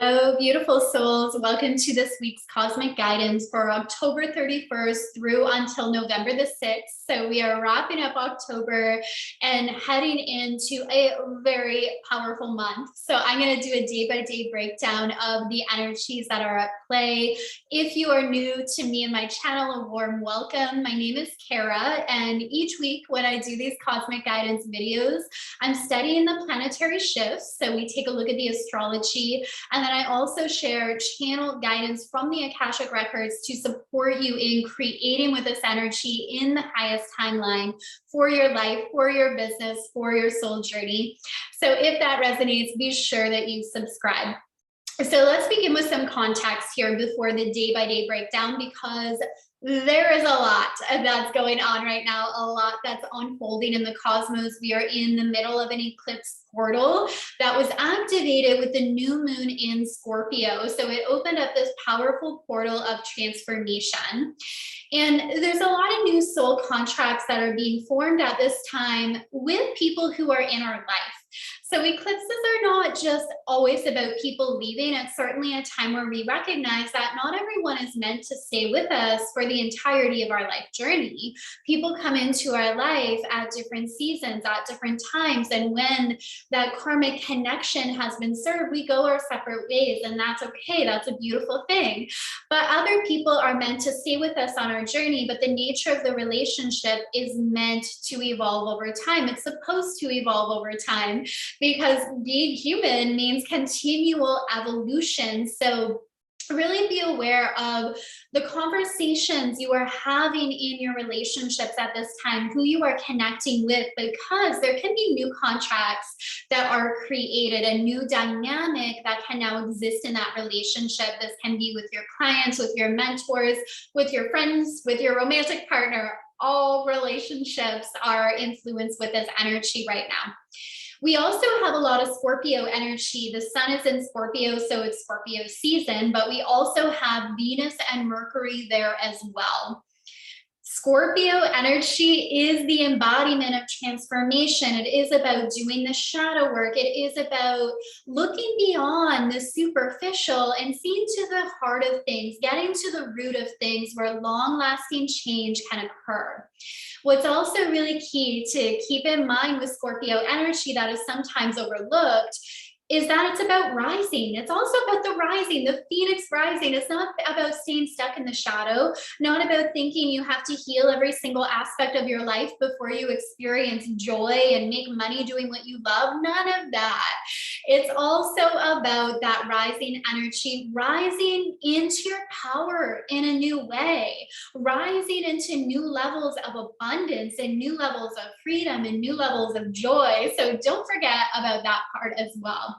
Oh, beautiful souls. Welcome to this week's cosmic guidance for October 31st through until November the 6th. So we are wrapping up October and heading into a very powerful month. So I'm going to do a day-by-day breakdown of the energies that are at play. If you are new to me and my channel, a warm welcome. My name is Kara, and each week when I do these cosmic guidance videos, I'm studying the planetary shifts. So we take a look at the astrology, and then I also share channel guidance from the Akashic records to support you in creating with this energy in the highest timeline for your life, for your business, for your soul journey. So if that resonates, be sure that you subscribe. So let's begin with some context here before the day-by-day breakdown, because there is a lot that's going on right now, a lot that's unfolding in the cosmos. We are in the middle of an eclipse portal that was activated with the new moon in Scorpio. So it opened up this powerful portal of transformation. And there's a lot of new soul contracts that are being formed at this time with people who are in our life. So eclipses are not just always about people leaving. It's certainly a time where we recognize that not everyone is meant to stay with us for the entirety of our life journey. People come into our life at different seasons, at different times. And when that karmic connection has been served, we go our separate ways, and that's okay. That's a beautiful thing. But other people are meant to stay with us on our journey, but the nature of the relationship is meant to evolve over time. It's supposed to evolve over time, because being human means continual evolution. So really be aware of the conversations you are having in your relationships at this time, who you are connecting with, because there can be new contracts that are created, a new dynamic that can now exist in that relationship. This can be with your clients, with your mentors, with your friends, with your romantic partner. All relationships are influenced with this energy right now. We also have a lot of Scorpio energy. The sun is in Scorpio, so it's Scorpio season, but we also have Venus and Mercury there as well. Scorpio energy is the embodiment of transformation. It is about doing the shadow work. It is about looking beyond the superficial and seeing to the heart of things, getting to the root of things where long-lasting change can occur. What's also really key to keep in mind with Scorpio energy that is sometimes overlooked is that it's about rising. It's also about the rising, the phoenix rising. It's not about staying stuck in the shadow, not about thinking you have to heal every single aspect of your life before you experience joy and make money doing what you love. None of that. It's also about that rising energy, rising into your power in a new way, rising into new levels of abundance and new levels of freedom and new levels of joy. So don't forget about that part as well.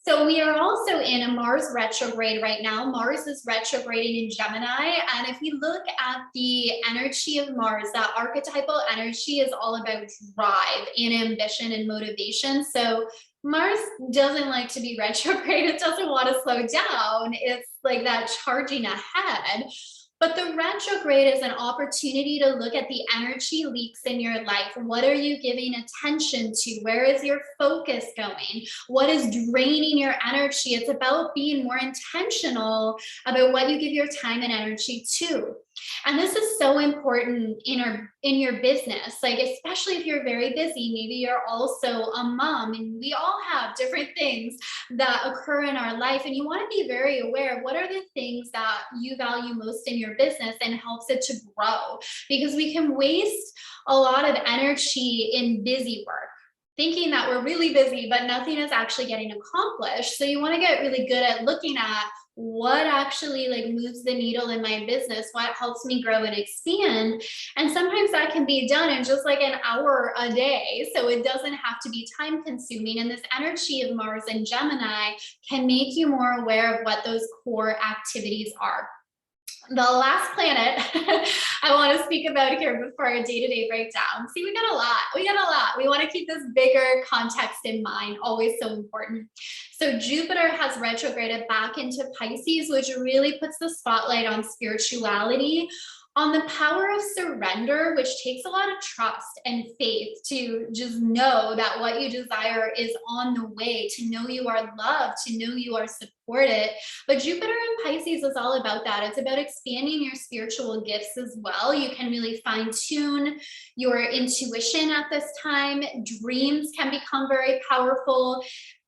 So we are also in a Mars retrograde right now. Mars is retrograding in Gemini. And if we look at the energy of Mars, that archetypal energy is all about drive and ambition and motivation. So Mars doesn't like to be retrograde. It doesn't want to slow down. It's like that charging ahead. But the retrograde is an opportunity to look at the energy leaks in your life. What are you giving attention to? Where is your focus going? What is draining your energy? It's about being more intentional about what you give your time and energy to. And this is so important in your business, like especially if you're very busy. Maybe you're also a mom, and we all have different things that occur in our life, and you want to be very aware of what are the things that you value most in your business and helps it to grow, because we can waste a lot of energy in busy work, thinking that we're really busy, but nothing is actually getting accomplished. So you want to get really good at looking at what actually like moves the needle in my business, what helps me grow and expand. And sometimes that can be done in just like an hour a day. So it doesn't have to be time consuming. And this energy of Mars and Gemini can make you more aware of what those core activities are. The last planet I want to speak about here before our day-to-day breakdown. See, we got a lot. We want to keep this bigger context in mind, always so important. So Jupiter has retrograded back into Pisces, which really puts the spotlight on spirituality, on the power of surrender, which takes a lot of trust and faith to just know that what you desire is on the way, to know you are loved, to know you are supported. But Jupiter in Pisces is all about that. It's about expanding your spiritual gifts as well. You can really fine tune your intuition at this time. Dreams can become very powerful.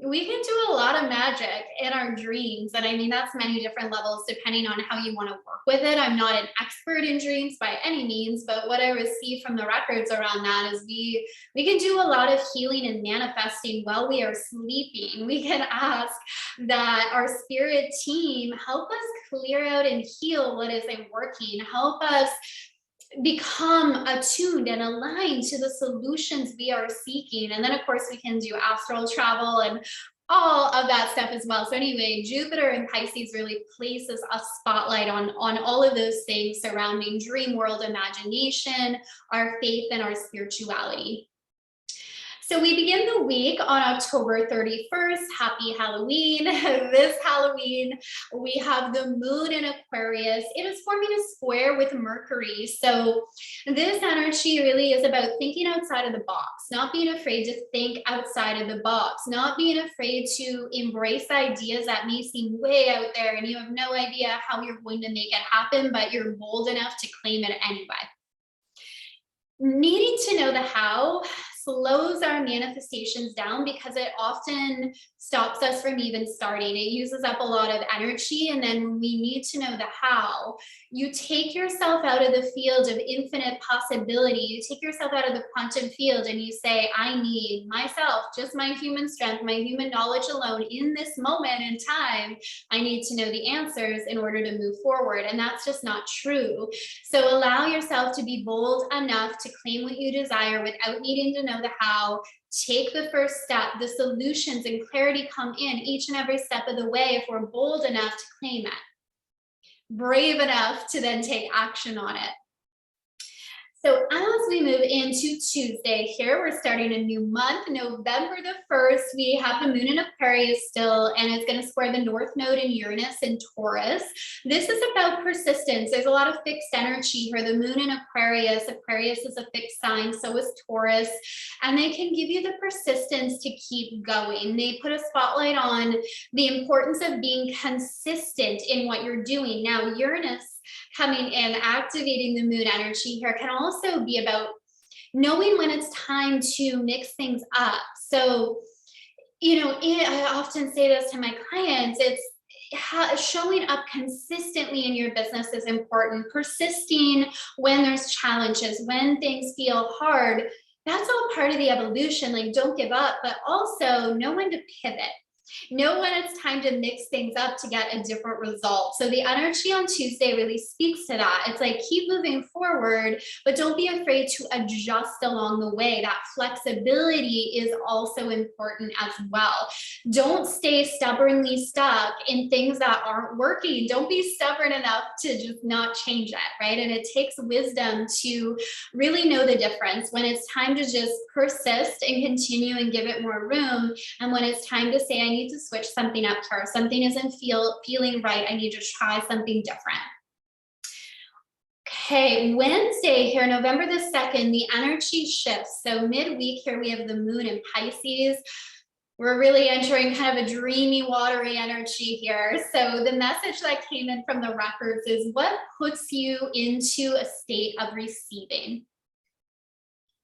We can do a lot of magic in our dreams. And I mean, that's many different levels depending on how you want to work with it. I'm not an expert in dreams by any means, but what I receive from the records around that is we can do a lot of healing and manifesting while we are sleeping. We can ask that our spirit team help us clear out and heal what isn't working, help us become attuned and aligned to the solutions we are seeking. And then of course we can do astral travel and all of that stuff as well. So anyway, Jupiter in Pisces really places a spotlight on all of those things surrounding dream world imagination, our faith, and our spirituality. So we begin the week on October 31st. Happy Halloween. This Halloween, we have the moon in Aquarius. It is forming a square with Mercury. So this energy really is about thinking outside of the box, not being afraid to think outside of the box, not being afraid to embrace ideas that may seem way out there and you have no idea how you're going to make it happen, but you're bold enough to claim it anyway. Needing to know the how slows our manifestations down because it often stops us from even starting. It uses up a lot of energy. And then when we need to know the how, you take yourself out of the field of infinite possibility. You take yourself out of the quantum field and you say, I need myself, just my human strength, my human knowledge alone in this moment in time. I need to know the answers in order to move forward. And that's just not true. So allow yourself to be bold enough to claim what you desire without needing to know the how. Take the first step. The solutions and clarity come in each and every step of the way if we're bold enough to claim it, brave enough to then take action on it. So as we move into Tuesday here, we're starting a new month, November the 1st. We have the moon in Aquarius still, and it's going to square the North Node in Uranus and Taurus. This is about persistence. There's a lot of fixed energy here. The moon in Aquarius, Aquarius is a fixed sign, so is Taurus, and they can give you the persistence to keep going. They put a spotlight on the importance of being consistent in what you're doing. Now, Uranus coming in, activating the moon energy here can also be about knowing when it's time to mix things up. So, I often say this to my clients, it's showing up consistently in your business is important. Persisting when there's challenges, when things feel hard, that's all part of the evolution. Like, don't give up, but also know when to pivot. Know when it's time to mix things up to get a different result. So the energy on Tuesday really speaks to that. It's like, keep moving forward, but don't be afraid to adjust along the way. That flexibility is also important as well. Don't stay stubbornly stuck in things that aren't working. Don't be stubborn enough to just not change it, right? And it takes wisdom to really know the difference when it's time to just persist and continue and give it more room, and when it's time to say, I need to switch something up here. Something isn't feeling right. I need to try something different. Okay, Wednesday here, November the 2nd, the energy shifts. So midweek here, we have the moon in Pisces. We're really entering kind of a dreamy, watery energy here. So the message that came in from the records is what puts you into a state of receiving?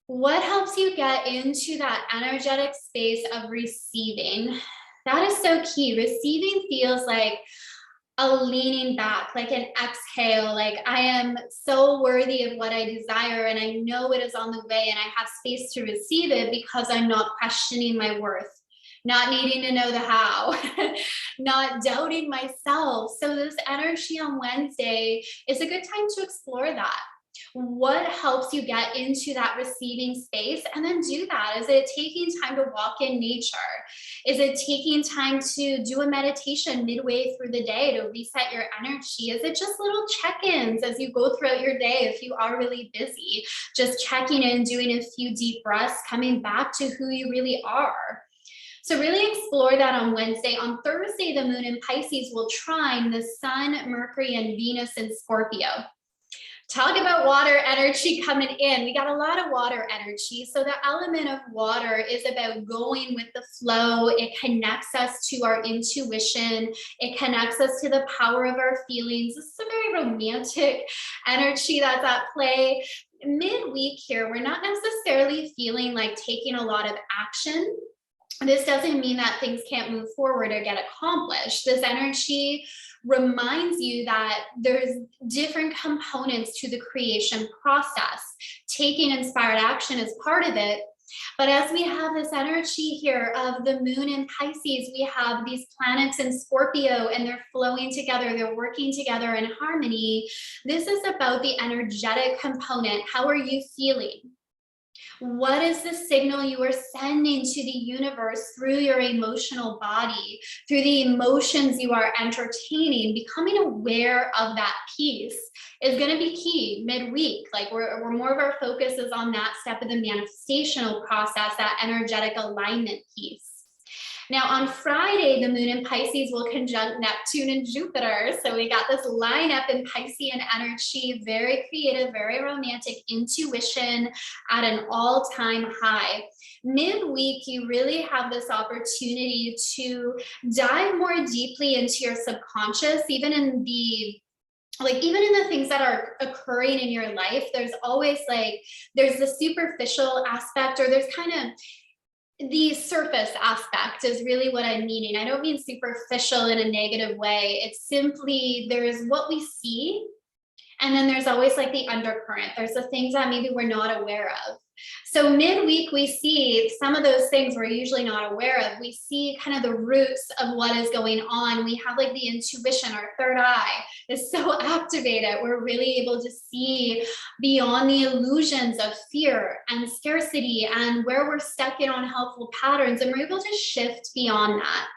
What helps you get into that energetic space of receiving? That is so key. Receiving feels like a leaning back, like an exhale, like I am so worthy of what I desire and I know it is on the way and I have space to receive it because I'm not questioning my worth, not needing to know the how, not doubting myself. So this energy on Wednesday is a good time to explore that. What helps you get into that receiving space? And then do that. Is it taking time to walk in nature? Is it taking time to do a meditation midway through the day to reset your energy? Is it just little check-ins as you go throughout your day? If you are really busy, just checking in, doing a few deep breaths, coming back to who you really are. So really explore that on Wednesday. On Thursday, the moon in Pisces will trine the sun, Mercury, and Venus in Scorpio. Talk about water energy coming in. We got a lot of water energy. So the element of water is about going with the flow. It connects us to our intuition. It connects us to the power of our feelings. This is a very romantic energy that's at play. Midweek here, we're not necessarily feeling like taking a lot of action. This doesn't mean that things can't move forward or get accomplished. This energy reminds you that there's different components to the creation process. Taking inspired action is part of it. But as we have this energy here of the moon in Pisces, we have these planets in Scorpio and they're flowing together, they're working together in harmony. This is about the energetic component. How are you feeling? What is the signal you are sending to the universe through your emotional body, through the emotions you are entertaining? Becoming aware of that piece is going to be key midweek. Like we're more of our focus is on that step of the manifestational process, that energetic alignment piece. Now on Friday, the moon in Pisces will conjunct Neptune and Jupiter. So we got this lineup in Piscean energy, very creative, very romantic, intuition at an all-time high. Midweek, you really have this opportunity to dive more deeply into your subconscious, even in the things that are occurring in your life. There's always there's the superficial aspect, or there's kind of the surface aspect is really what I'm meaning. I don't mean superficial in a negative way. It's simply there's what we see, and then there's always like the undercurrent. There's the things that maybe we're not aware of. So midweek, we see some of those things we're usually not aware of. We see kind of the roots of what is going on. We have like the intuition, our third eye is so activated. We're really able to see beyond the illusions of fear and scarcity and where we're stuck in unhelpful patterns. And we're able to shift beyond that.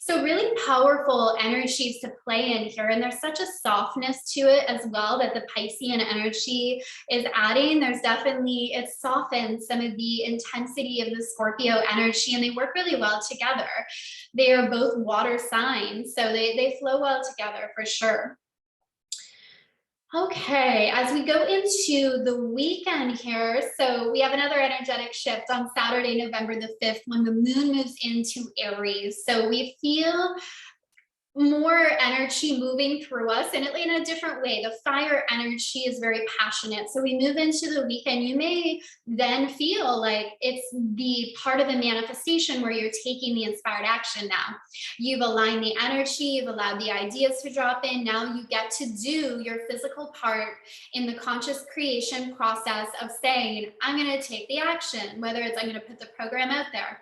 So really powerful energies to play in here. And there's such a softness to it as well that the Piscean energy is adding. There's definitely, it softens some of the intensity of the Scorpio energy, and they work really well together. They are both water signs, so they flow well together for sure. Okay, as we go into the weekend here, so we have another energetic shift on Saturday, November the 5th, when the moon moves into Aries. So we feel more energy moving through us, and in a different way. The fire energy is very passionate. So we move into the weekend. You may then feel like it's the part of the manifestation where you're taking the inspired action now. You've aligned the energy, you've allowed the ideas to drop in. Now you get to do your physical part in the conscious creation process of saying, I'm going to take the action, whether it's I'm going to put the program out there,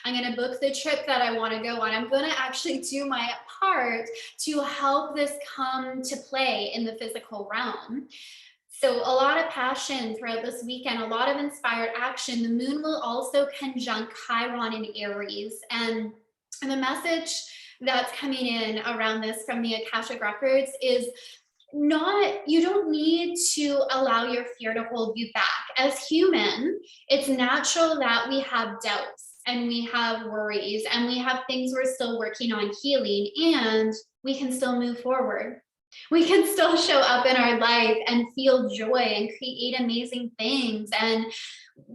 I'm going to book the trip that I want to go on. I'm going to actually do my part to help this come to play in the physical realm. So a lot of passion throughout this weekend, a lot of inspired action. The moon will also conjunct Chiron in Aries. And the message that's coming in around this from the Akashic records is you don't need to allow your fear to hold you back. As human, it's natural that we have doubts and we have worries and we have things we're still working on healing, and we can still move forward. We can still show up in our life and feel joy and create amazing things. And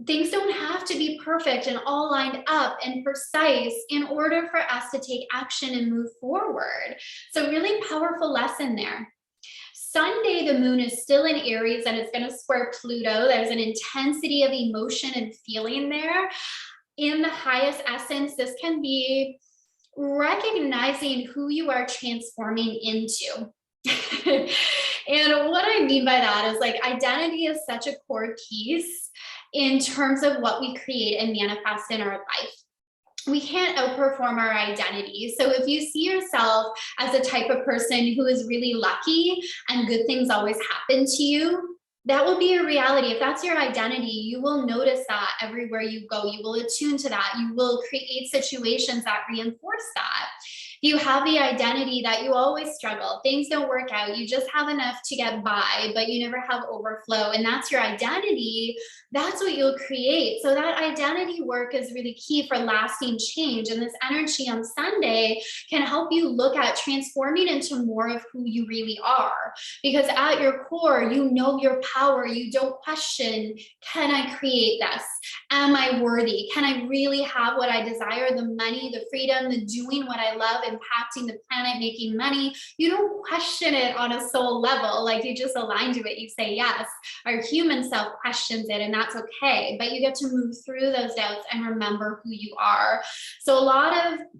things don't have to be perfect and all lined up and precise in order for us to take action and move forward. So really powerful lesson there. Sunday, the moon is still in Aries and it's going to square Pluto. There's an intensity of emotion and feeling there. In the highest essence, this can be recognizing who you are transforming into. And what I mean by that is identity is such a core piece in terms of what we create and manifest in our life. We can't outperform our identity. So if you see yourself as a type of person who is really lucky and good things always happen to you, that will be a reality. If that's your identity, you will notice that everywhere you go. You will attune to that. You will create situations that reinforce that. You have the identity that you always struggle. Things don't work out. You just have enough to get by, but you never have overflow. And that's your identity. That's what you'll create. So that identity work is really key for lasting change. And this energy on Sunday can help you look at transforming into more of who you really are. Because at your core, you know your power. You don't question, can I create this? Am I worthy? Can I really have what I desire? The money, the freedom, the doing what I love, impacting the planet, making money. You don't question it on a soul level. Like you just align to it. You say yes. Our human self questions it, and that's okay. But you get to move through those doubts and remember who you are. So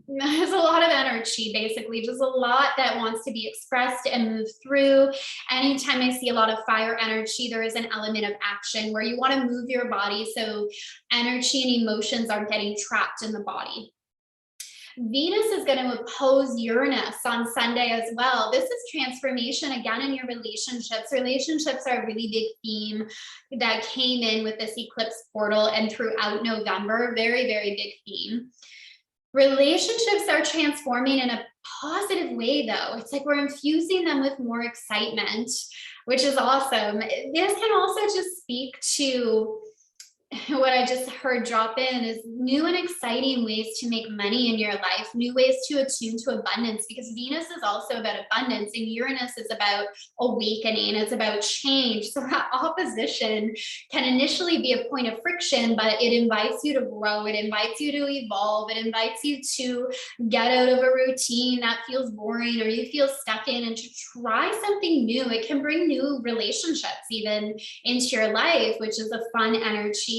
there's a lot of energy, basically, just a lot that wants to be expressed and moved through. Anytime I see a lot of fire energy, there is an element of action where you want to move your body so energy and emotions aren't getting trapped in the body. Venus is going to oppose Uranus on Sunday as well. This is transformation again in your relationships. Relationships are a really big theme that came in with this eclipse portal and throughout November. Very, very big theme. Relationships are transforming in a positive way, though. It's like we're infusing them with more excitement, which is awesome. This can also just speak to what I just heard drop in is new and exciting ways to make money in your life, new ways to attune to abundance, because Venus is also about abundance and Uranus is about awakening, it's about change. So that opposition can initially be a point of friction, but it invites you to grow, it invites you to evolve, it invites you to get out of a routine that feels boring or you feel stuck in and to try something new. It can bring new relationships even into your life, which is a fun energy.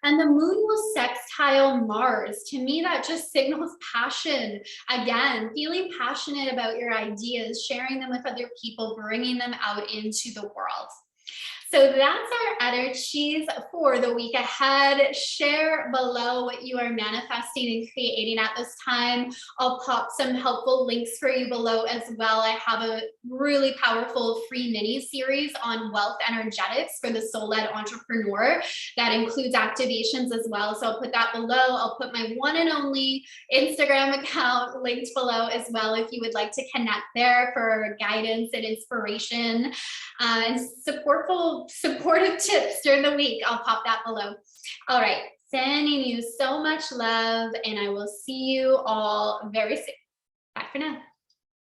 And the moon will sextile Mars. To me, that just signals passion. Again, feeling passionate about your ideas, sharing them with other people, bringing them out into the world. So that's our energies for the week ahead. Share below what you are manifesting and creating at this time. I'll pop some helpful links for you below as well. I have a really powerful free mini series on wealth energetics for the soul-led entrepreneur that includes activations as well. So I'll put that below. I'll put my one and only Instagram account linked below as well if you would like to connect there for guidance and inspiration and supportive tips during the week. I'll pop that below. All right, sending you so much love, and I will see you all very soon. Bye for now.